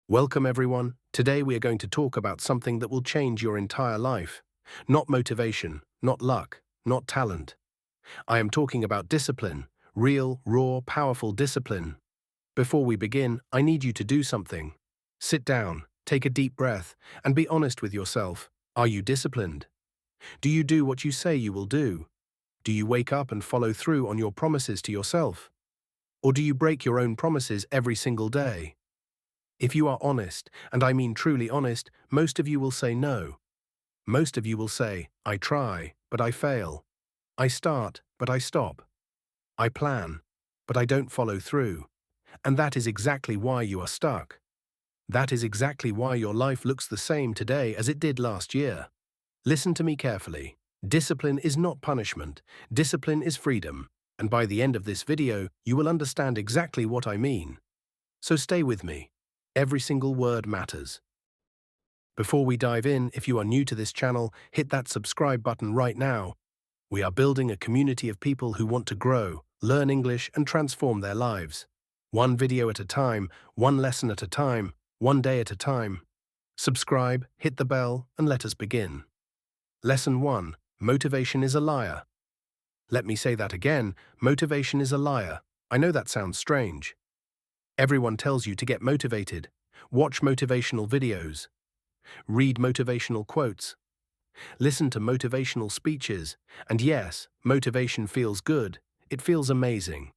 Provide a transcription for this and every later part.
Welcome everyone. Today we are going to talk about something that will change your entire life. Not motivation, not luck, not talent. I am talking about discipline, real, raw, powerful discipline. Before we begin, I need you to do something. Sit down, take a deep breath, and be honest with yourself. Are you disciplined? Do you do what you say you will do? Do you wake up and follow through on your promises to yourself? Or do you break your own promises every single day? If you are honest, and I mean truly honest, most of you will say no. Most of you will say, I try, but I fail. I start, but I stop. I plan, but I don't follow through. And that is exactly why you are stuck. That is exactly why your life looks the same today as it did last year. Listen to me carefully. Discipline is not punishment. Discipline is freedom. And by the end of this video, you will understand exactly what I mean. So stay with me. Every single word matters. Before we dive in, if you are new to this channel, hit that subscribe button right now. We are building a community of people who want to grow, learn English, and transform their lives. One video at a time, one lesson at a time, one day at a time. Subscribe, hit the bell, and let us begin. Lesson 1. Motivation is a liar. Let me say that again. Motivation is a liar. I know that sounds strange. Everyone tells you to get motivated. Watch motivational videos. Read motivational quotes. Listen to motivational speeches. And yes, motivation feels good. It feels amazing.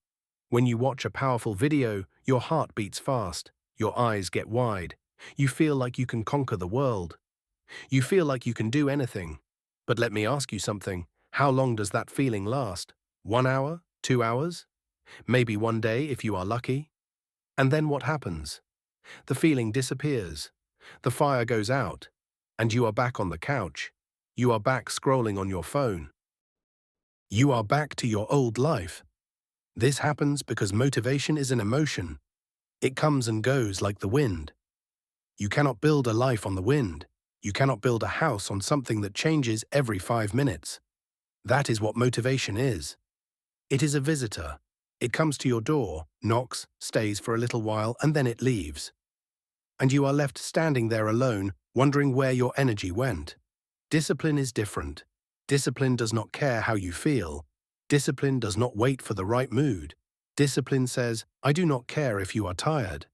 When you watch a powerful video, your heart beats fast. Your eyes get wide. You feel like you can conquer the world. You feel like you can do anything. But let me ask you something. How long does that feeling last? 1 hour? 2 hours? Maybe one day if you are lucky? And then what happens? The feeling disappears. The fire goes out. And you are back on the couch. You are back scrolling on your phone. You are back to your old life. This happens because motivation is an emotion. It comes and goes like the wind. You cannot build a life on the wind. You cannot build a house on something that changes every 5 minutes. That is what motivation is. It is a visitor. It comes to your door, knocks, stays for a little while, and then it leaves. And you are left standing there alone, wondering where your energy went. Discipline is different. Discipline does not care how you feel. Discipline does not wait for the right mood. Discipline says, I do not care if you are tired.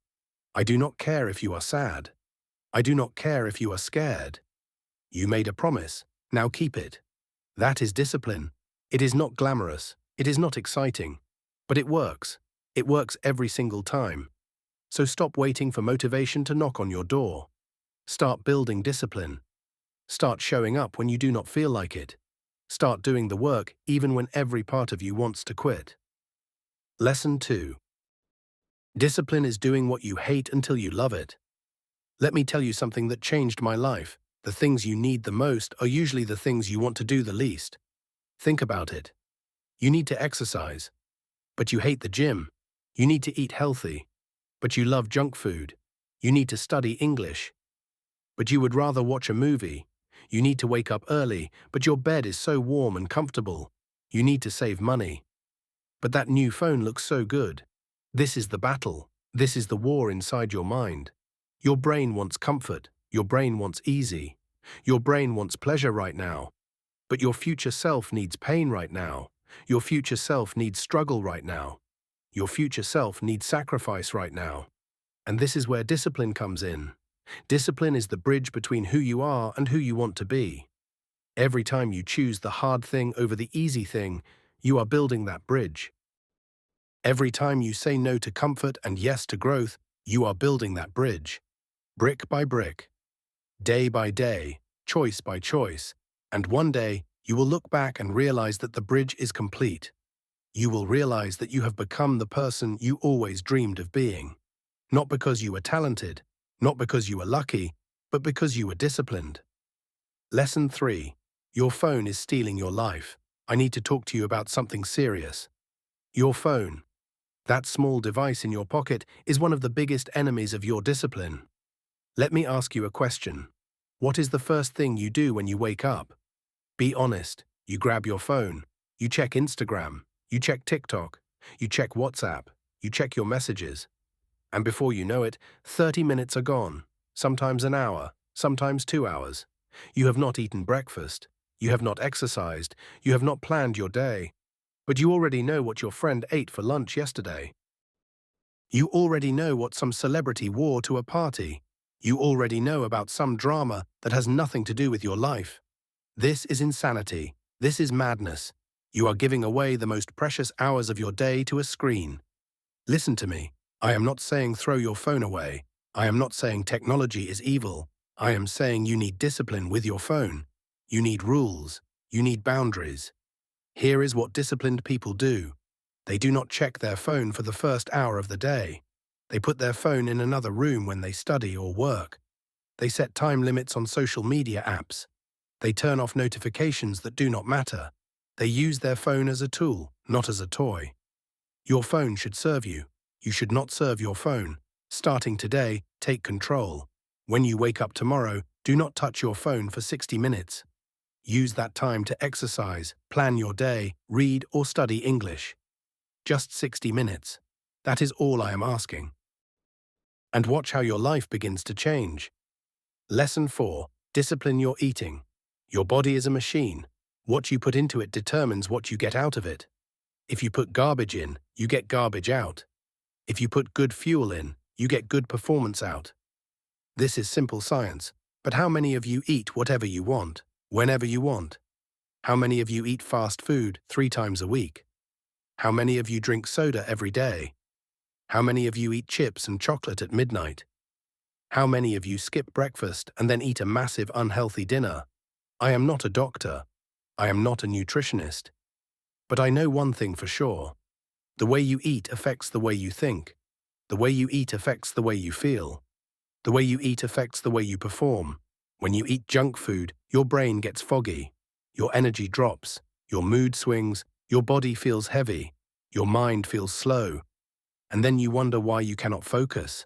I do not care if you are sad. I do not care if you are scared. You made a promise. Now keep it. That is discipline. It is not glamorous. It is not exciting. But it works. It works every single time. So stop waiting for motivation to knock on your door. Start building discipline. Start showing up when you do not feel like it. Start doing the work even when every part of you wants to quit. Lesson 2. Discipline is doing what you hate until you love it. Let me tell you something that changed my life. The things you need the most are usually the things you want to do the least. Think about it. You need to exercise, but you hate the gym. You need to eat healthy, but you love junk food. You need to study English, but you would rather watch a movie. You need to wake up early, but your bed is so warm and comfortable. You need to save money. But that new phone looks so good. This is the battle. This is the war inside your mind. Your brain wants comfort. Your brain wants easy. Your brain wants pleasure right now. But your future self needs pain right now. Your future self needs struggle right now. Your future self needs sacrifice right now. And this is where discipline comes in. Discipline is the bridge between who you are and who you want to be. Every time you choose the hard thing over the easy thing, you are building that bridge. Every time you say no to comfort and yes to growth, you are building that bridge. Brick by brick, day by day, choice by choice, and one day you will look back and realize that the bridge is complete. You will realize that you have become the person you always dreamed of being. Not because you were talented, not because you were lucky, but because you were disciplined. Lesson 3. Your phone is stealing your life. I need to talk to you about something serious. Your phone, that small device in your pocket, is one of the biggest enemies of your discipline. Let me ask you a question. What is the first thing you do when you wake up? Be honest. You grab your phone. You check Instagram. You check TikTok. You check WhatsApp. You check your messages. And before you know it, 30 minutes are gone, sometimes an hour, sometimes 2 hours. You have not eaten breakfast. You have not exercised. You have not planned your day. But you already know what your friend ate for lunch yesterday. You already know what some celebrity wore to a party. You already know about some drama that has nothing to do with your life. This is insanity. This is madness. You are giving away the most precious hours of your day to a screen. Listen to me. I am not saying throw your phone away. I am not saying technology is evil. I am saying you need discipline with your phone. You need rules. You need boundaries. Here is what disciplined people do. They do not check their phone for the first hour of the day. They put their phone in another room when they study or work. They set time limits on social media apps. They turn off notifications that do not matter. They use their phone as a tool, not as a toy. Your phone should serve you. You should not serve your phone. Starting today, take control. When you wake up tomorrow, do not touch your phone for 60 minutes. Use that time to exercise, plan your day, read or study English. Just 60 minutes. That is all I am asking. And watch how your life begins to change. Lesson 4. Discipline your eating. Your body is a machine. What you put into it determines what you get out of it. If you put garbage in, you get garbage out. If you put good fuel in, you get good performance out. This is simple science, but how many of you eat whatever you want, whenever you want? How many of you eat fast food 3 times a week? How many of you drink soda every day? How many of you eat chips and chocolate at midnight? How many of you skip breakfast and then eat a massive unhealthy dinner? I am not a doctor. I am not a nutritionist. But I know one thing for sure. The way you eat affects the way you think. The way you eat affects the way you feel. The way you eat affects the way you perform. When you eat junk food, your brain gets foggy. Your energy drops. Your mood swings. Your body feels heavy. Your mind feels slow. And then you wonder why you cannot focus.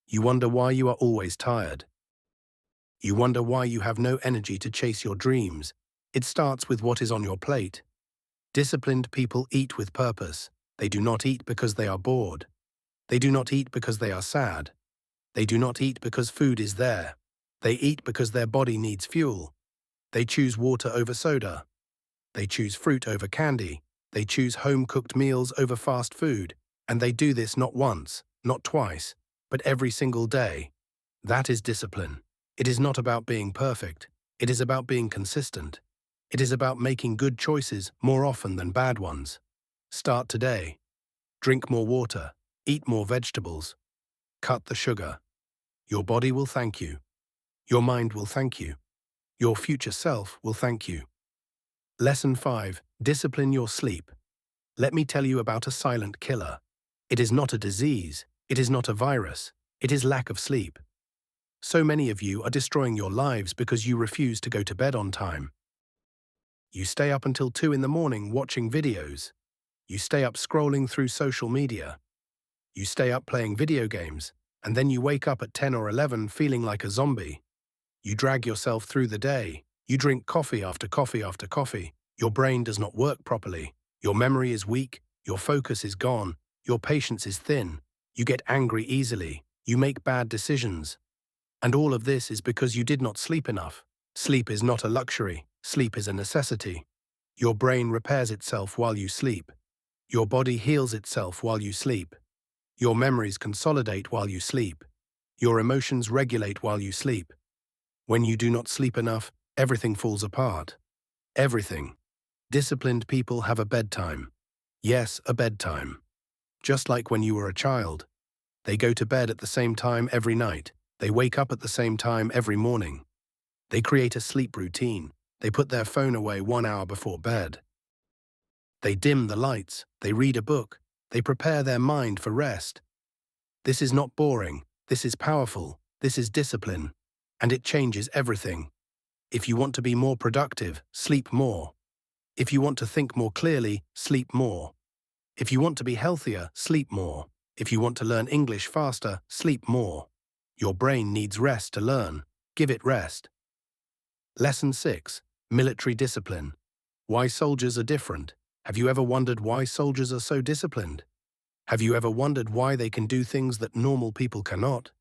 You wonder why you are always tired. You wonder why you have no energy to chase your dreams. It starts with what is on your plate. Disciplined people eat with purpose. They do not eat because they are bored. They do not eat because they are sad. They do not eat because food is there. They eat because their body needs fuel. They choose water over soda. They choose fruit over candy. They choose home-cooked meals over fast food. And they do this not once, not twice, but every single day. That is discipline. It is not about being perfect. It is about being consistent. It is about making good choices more often than bad ones. Start today. Drink more water. Eat more vegetables. Cut the sugar. Your body will thank you. Your mind will thank you. Your future self will thank you. Lesson 5. Discipline your sleep. Let me tell you about a silent killer. It is not a disease. It is not a virus. It is lack of sleep. So many of you are destroying your lives because you refuse to go to bed on time. You stay up until 2 in the morning watching videos. You stay up scrolling through social media. You stay up playing video games, and then you wake up at 10 or 11 feeling like a zombie. You drag yourself through the day. You drink coffee after coffee after coffee. Your brain does not work properly. Your memory is weak. Your focus is gone. Your patience is thin. You get angry easily. You make bad decisions. And all of this is because you did not sleep enough. Sleep is not a luxury. Sleep is a necessity. Your brain repairs itself while you sleep. Your body heals itself while you sleep. Your memories consolidate while you sleep. Your emotions regulate while you sleep. When you do not sleep enough, everything falls apart. Everything. Disciplined people have a bedtime. Yes, a bedtime. Just like when you were a child. They go to bed at the same time every night. They wake up at the same time every morning. They create a sleep routine. They put their phone away 1 hour before bed. They dim the lights. They read a book. They prepare their mind for rest. This is not boring. This is powerful. This is discipline. And it changes everything. If you want to be more productive, sleep more. If you want to think more clearly, sleep more. If you want to be healthier, sleep more. If you want to learn English faster, sleep more. Your brain needs rest to learn. Give it rest. Lesson 6. Military discipline. Why soldiers are different. Have you ever wondered why soldiers are so disciplined? Have you ever wondered why they can do things that normal people cannot?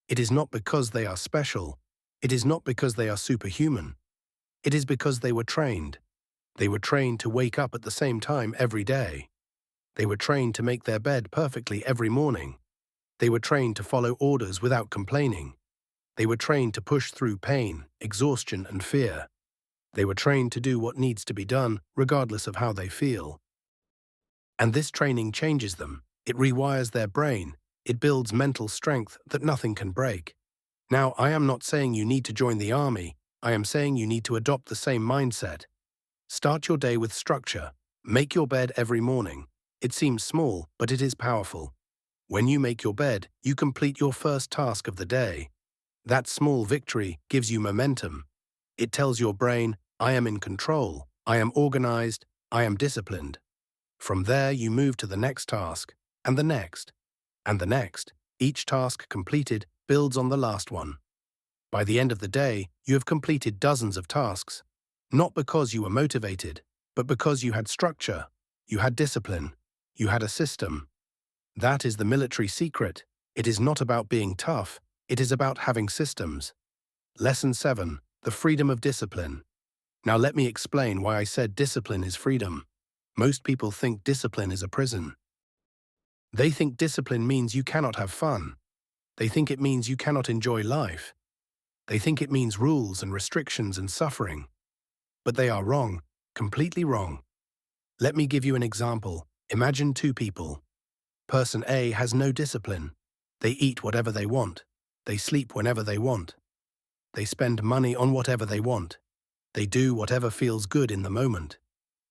It is not because they are special. It is not because they are superhuman. It is because they were trained. They were trained to wake up at the same time every day. They were trained to make their bed perfectly every morning. They were trained to follow orders without complaining. They were trained to push through pain, exhaustion, and fear. They were trained to do what needs to be done, regardless of how they feel. And this training changes them. It rewires their brain. It builds mental strength that nothing can break. Now, I am not saying you need to join the army. I am saying you need to adopt the same mindset. Start your day with structure. Make your bed every morning. It seems small, but it is powerful. When you make your bed, you complete your first task of the day. That small victory gives you momentum. It tells your brain, I am in control, I am organized, I am disciplined. From there, you move to the next task, and the next, and the next. Each task completed builds on the last one. By the end of the day, you have completed dozens of tasks, not because you were motivated, but because you had structure, you had discipline, you had a system. That is the military secret. It is not about being tough, it is about having systems. Lesson 7. The freedom of discipline. Now let me explain why I said discipline is freedom. Most people think discipline is a prison. They think discipline means you cannot have fun. They think it means you cannot enjoy life. They think it means rules and restrictions and suffering. But they are wrong, completely wrong. Let me give you an example. Imagine two people. Person A has no discipline. They eat whatever they want. They sleep whenever they want. They spend money on whatever they want. They do whatever feels good in the moment.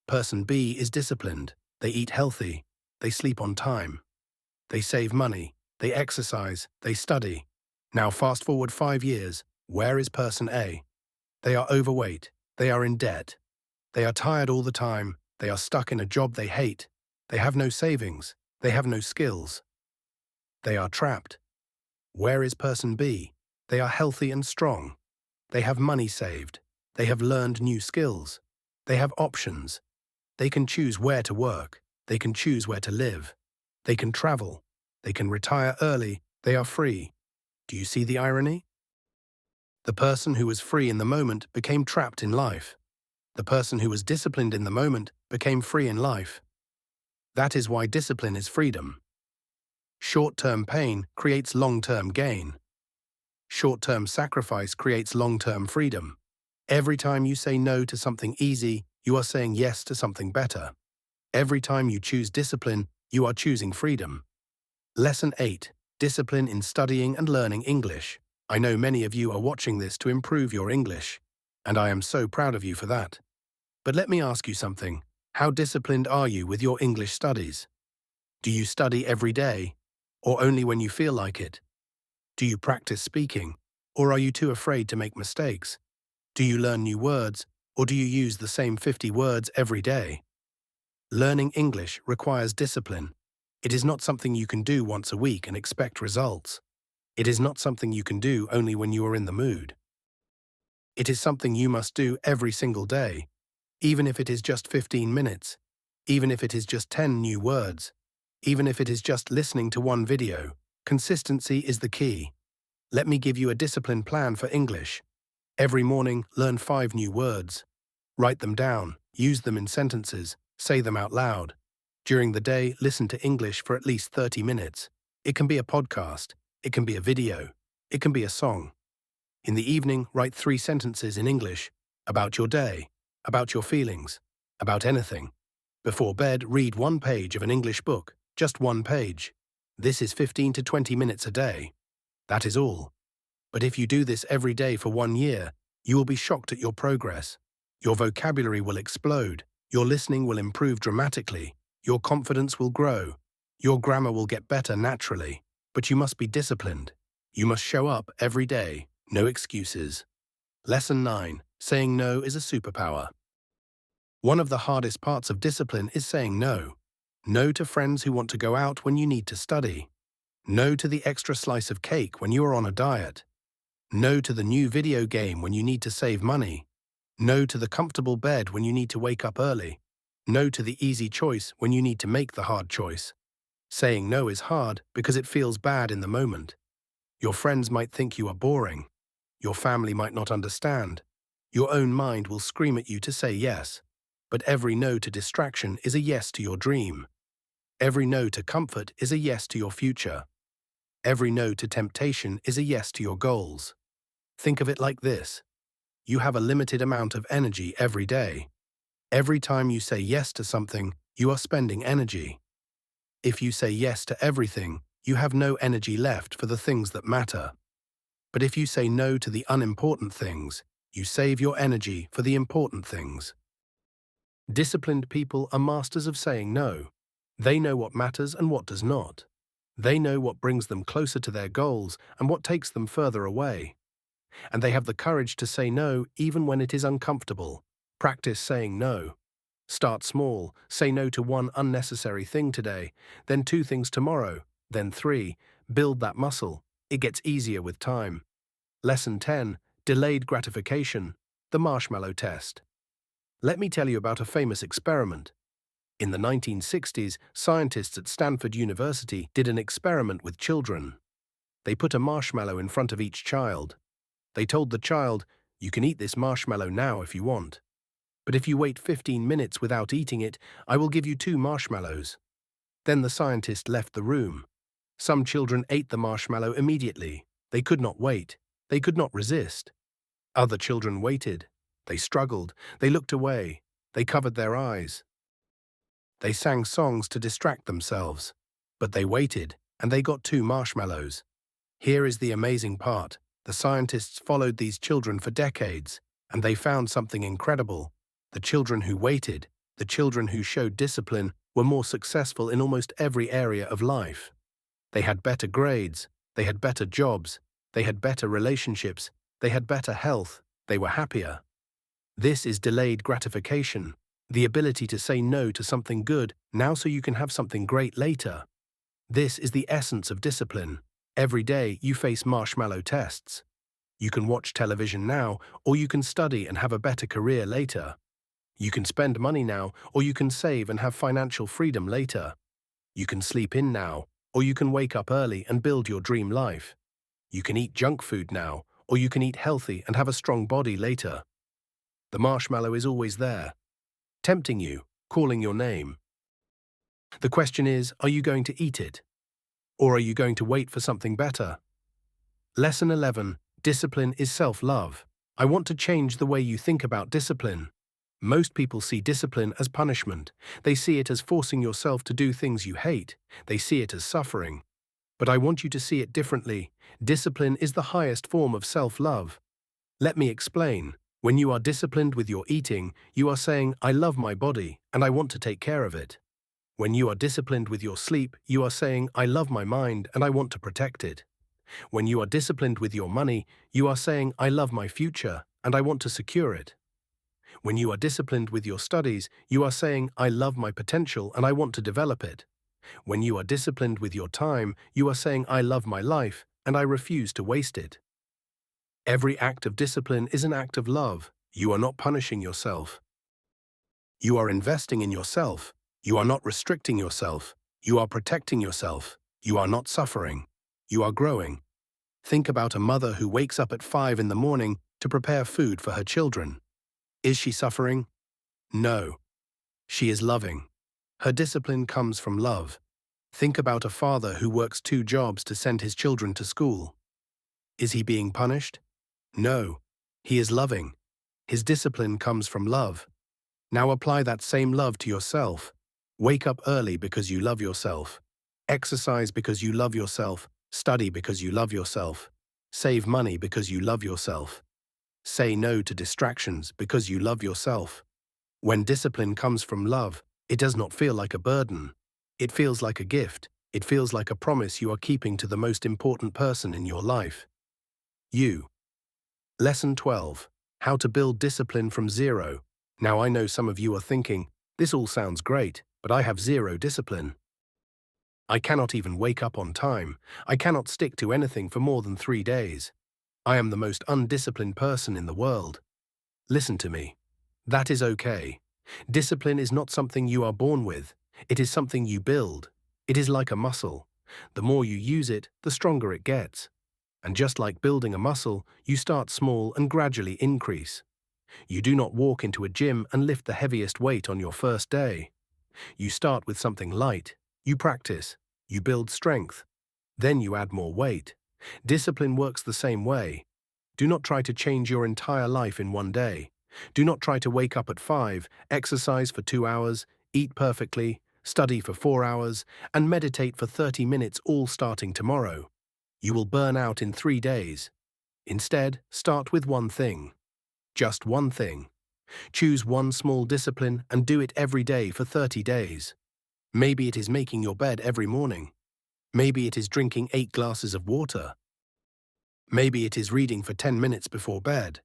Person B is disciplined. They eat healthy. They sleep on time. They save money. They exercise. They study. Now fast forward 5 years. Where is person A? They are overweight. They are in debt. They are tired all the time. They are stuck in a job they hate. They have no savings. They have no skills. They are trapped. Where is person B? They are healthy and strong. They have money saved. They have learned new skills. They have options. They can choose where to work. They can choose where to live. They can travel. They can retire early. They are free. Do you see the irony? The person who was free in the moment became trapped in life. The person who was disciplined in the moment became free in life. That is why discipline is freedom. Short-term pain creates long-term gain. Short-term sacrifice creates long-term freedom. Every time you say no to something easy, you are saying yes to something better. Every time you choose discipline, you are choosing freedom. Lesson 8. Discipline in studying and learning English. I know many of you are watching this to improve your English, and I am so proud of you for that. But let me ask you something. How disciplined are you with your English studies? Do you study every day, or only when you feel like it? Do you practice speaking, or are you too afraid to make mistakes? Do you learn new words, or do you use the same 50 words every day? Learning English requires discipline. It is not something you can do once a week and expect results. It is not something you can do only when you are in the mood. It is something you must do every single day, even if it is just 15 minutes, even if it is just 10 new words, even if it is just listening to one video. Consistency is the key. Let me give you a discipline plan for English. Every morning, learn 5 new words. Write them down, use them in sentences, say them out loud. During the day, listen to English for at least 30 minutes. It can be a podcast, it can be a video, it can be a song. In the evening, write 3 sentences in English about your day, about your feelings, about anything. Before bed, read 1 page of an English book, just 1 page. This is 15 to 20 minutes a day. That is all. But if you do this every day for 1 year, you will be shocked at your progress. Your vocabulary will explode, your listening will improve dramatically, your confidence will grow, your grammar will get better naturally. But you must be disciplined. You must show up every day, no excuses. Lesson 9. Saying no is a superpower. One of the hardest parts of discipline is saying no. No to friends who want to go out when you need to study. No to the extra slice of cake when you are on a diet. No to the new video game when you need to save money. No to the comfortable bed when you need to wake up early. No to the easy choice when you need to make the hard choice. Saying no is hard because it feels bad in the moment. Your friends might think you are boring. Your family might not understand. Your own mind will scream at you to say yes. But every no to distraction is a yes to your dream. Every no to comfort is a yes to your future. Every no to temptation is a yes to your goals. Think of it like this. You have a limited amount of energy every day. Every time you say yes to something, you are spending energy. If you say yes to everything, you have no energy left for the things that matter. But if you say no to the unimportant things, you save your energy for the important things. Disciplined people are masters of saying no. They know what matters and what does not. They know what brings them closer to their goals and what takes them further away. And they have the courage to say no even when it is uncomfortable. Practice saying no. Start small, say no to one unnecessary thing today, then 2 things tomorrow, then 3. Build that muscle. It gets easier with time. Lesson 10. Delayed gratification. The marshmallow test. Let me tell you about a famous experiment. In the 1960s, scientists at Stanford University did an experiment with children. They put a marshmallow in front of each child. They told the child, "You can eat this marshmallow now if you want. But if you wait 15 minutes without eating it, I will give you 2 marshmallows." Then the scientist left the room. Some children ate the marshmallow immediately. They could not wait. They could not resist. Other children waited. They struggled. They looked away. They covered their eyes. They sang songs to distract themselves. But they waited, and they got 2 marshmallows. Here is the amazing part. The scientists followed these children for decades, and they found something incredible. The children who waited, the children who showed discipline, were more successful in almost every area of life. They had better grades, they had better jobs, they had better relationships, they had better health, they were happier. This is delayed gratification, the ability to say no to something good now so you can have something great later. This is the essence of discipline. Every day you face marshmallow tests. You can watch television now, or you can study and have a better career later. You can spend money now, or you can save and have financial freedom later. You can sleep in now, or you can wake up early and build your dream life. You can eat junk food now, or you can eat healthy and have a strong body later. The marshmallow is always there, tempting you, calling your name. The question is, are you going to eat it? Or are you going to wait for something better? Lesson 11. Discipline is self-love. I want to change the way you think about discipline. Most people see discipline as punishment. They see it as forcing yourself to do things you hate. They see it as suffering. But I want you to see it differently. Discipline is the highest form of self-love. Let me explain. When you are disciplined with your eating, you are saying, "I love my body, and I want to take care of it." When you are disciplined with your sleep, you are saying, "I love my mind, and I want to protect it." When you are disciplined with your money, you are saying, "I love my future, and I want to secure it." When you are disciplined with your studies, you are saying, "I love my potential, and I want to develop it." When you are disciplined with your time, you are saying, "I love my life, and I refuse to waste it." Every act of discipline is an act of love. You are not punishing yourself. You are investing in yourself. You are not restricting yourself. You are protecting yourself. You are not suffering. You are growing. Think about a mother who wakes up at 5 in the morning to prepare food for her children. Is she suffering? No. She is loving. Her discipline comes from love. Think about a father who works 2 jobs to send his children to school. Is he being punished? No. He is loving. His discipline comes from love. Now apply that same love to yourself. Wake up early because you love yourself. Exercise because you love yourself. Study because you love yourself. Save money because you love yourself. Say no to distractions because you love yourself. When discipline comes from love, it does not feel like a burden. It feels like a gift. It feels like a promise you are keeping to the most important person in your life. You. Lesson 12. How to build discipline from zero. Now I know some of you are thinking, this all sounds great, but I have zero discipline. I cannot even wake up on time. I cannot stick to anything for more than 3 days. I am the most undisciplined person in the world. Listen to me. That is okay. Discipline is not something you are born with. It is something you build. It is like a muscle. The more you use it, the stronger it gets. And just like building a muscle, you start small and gradually increase. You do not walk into a gym and lift the heaviest weight on your first day. You start with something light. You practice. You build strength. Then you add more weight. Discipline works the same way. Do not try to change your entire life in one day. Do not try to wake up at 5, exercise for 2 hours, eat perfectly, study for 4 hours, and meditate for 30 minutes all starting tomorrow. You will burn out in 3 days. Instead, start with one thing. Just one thing. Choose one small discipline and do it every day for 30 days. Maybe it is making your bed every morning. Maybe it is drinking 8 glasses of water. Maybe it is reading for 10 minutes before bed.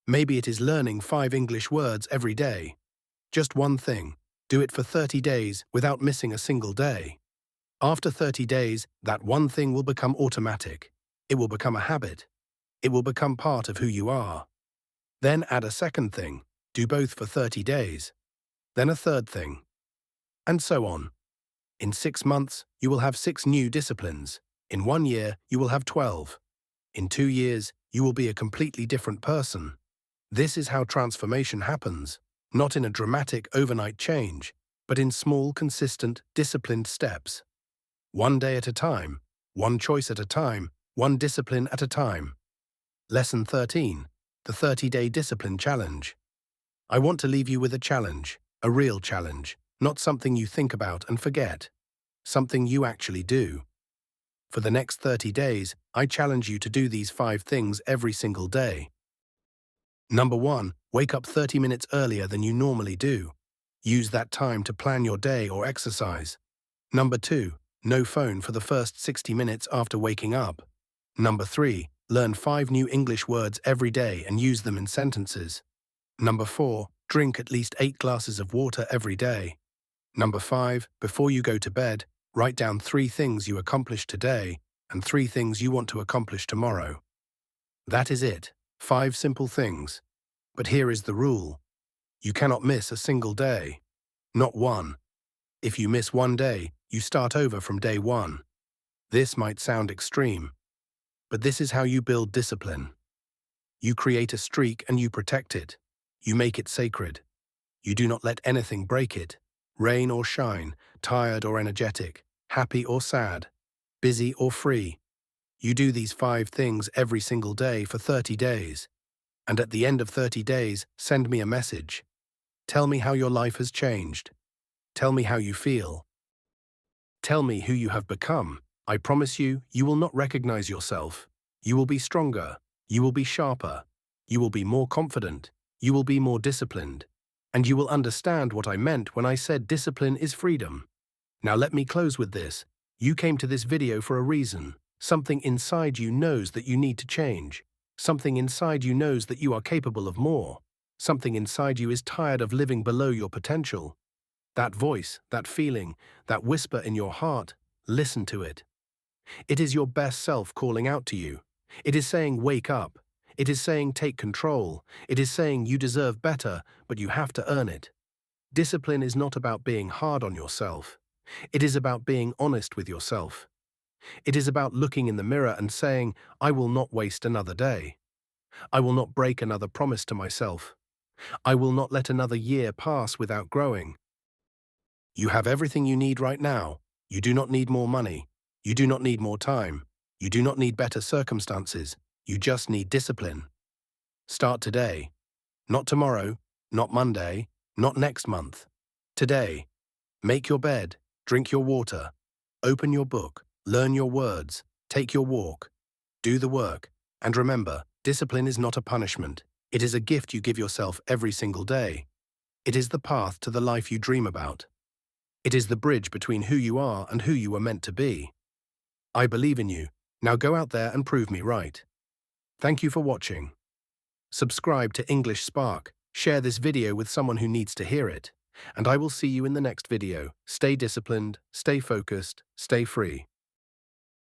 Maybe it is learning 5 English words every day. Just one thing. Do it for 30 days without missing a single day. After 30 days, that one thing will become automatic. It will become a habit. It will become part of who you are. Then add a second thing. Do both for 30 days. Then a third thing. And so on. In 6 months, you will have 6 new disciplines. In 1 year, you will have 12. In 2 years, you will be a completely different person. This is how transformation happens, not in a dramatic overnight change, but in small, consistent, disciplined steps. One day at a time, one choice at a time, one discipline at a time. Lesson 13, the 30-Day Discipline Challenge. I want to leave you with a challenge, a real challenge, not something you think about and forget, something you actually do. For the next 30 days, I challenge you to do these 5 things every single day. Number 1, wake up 30 minutes earlier than you normally do. Use that time to plan your day or exercise. Number 2, no phone for the first 60 minutes after waking up. Number 3, learn 5 new English words every day and use them in sentences. Number 4, drink at least 8 glasses of water every day. Number 5, before you go to bed, write down 3 things you accomplished today and 3 things you want to accomplish tomorrow. That is it, 5 simple things. But here is the rule. You cannot miss a single day. Not one. If you miss one day, you start over from day 1. This might sound extreme, but this is how you build discipline. You create a streak and you protect it. You make it sacred. You do not let anything break it. Rain or shine, tired or energetic, happy or sad, busy or free. You do these 5 things every single day for 30 days. And at the end of 30 days, send me a message. Tell me how your life has changed. Tell me how you feel. Tell me who you have become. I promise you, you will not recognize yourself. You will be stronger. You will be sharper. You will be more confident. You will be more disciplined. And you will understand what I meant when I said discipline is freedom. Now let me close with this. You came to this video for a reason. Something inside you knows that you need to change. Something inside you knows that you are capable of more. Something inside you is tired of living below your potential. That voice, that feeling, that whisper in your heart, listen to it. It is your best self calling out to you. It is saying, wake up. It is saying, take control. It is saying, you deserve better, but you have to earn it. Discipline is not about being hard on yourself. It is about being honest with yourself. It is about looking in the mirror and saying, I will not waste another day. I will not break another promise to myself. I will not let another year pass without growing. You have everything you need right now. You do not need more money. You do not need more time. You do not need better circumstances. You just need discipline. Start today. Not tomorrow, not Monday, not next month. Today. Make your bed, drink your water, open your book, learn your words, take your walk, do the work, and remember, discipline is not a punishment. It is a gift you give yourself every single day. It is the path to the life you dream about. It is the bridge between who you are and who you were meant to be. I believe in you. Now go out there and prove me right. Thank you for watching. Subscribe to English Spark, share this video with someone who needs to hear it, and I will see you in the next video. Stay disciplined, stay focused, stay free.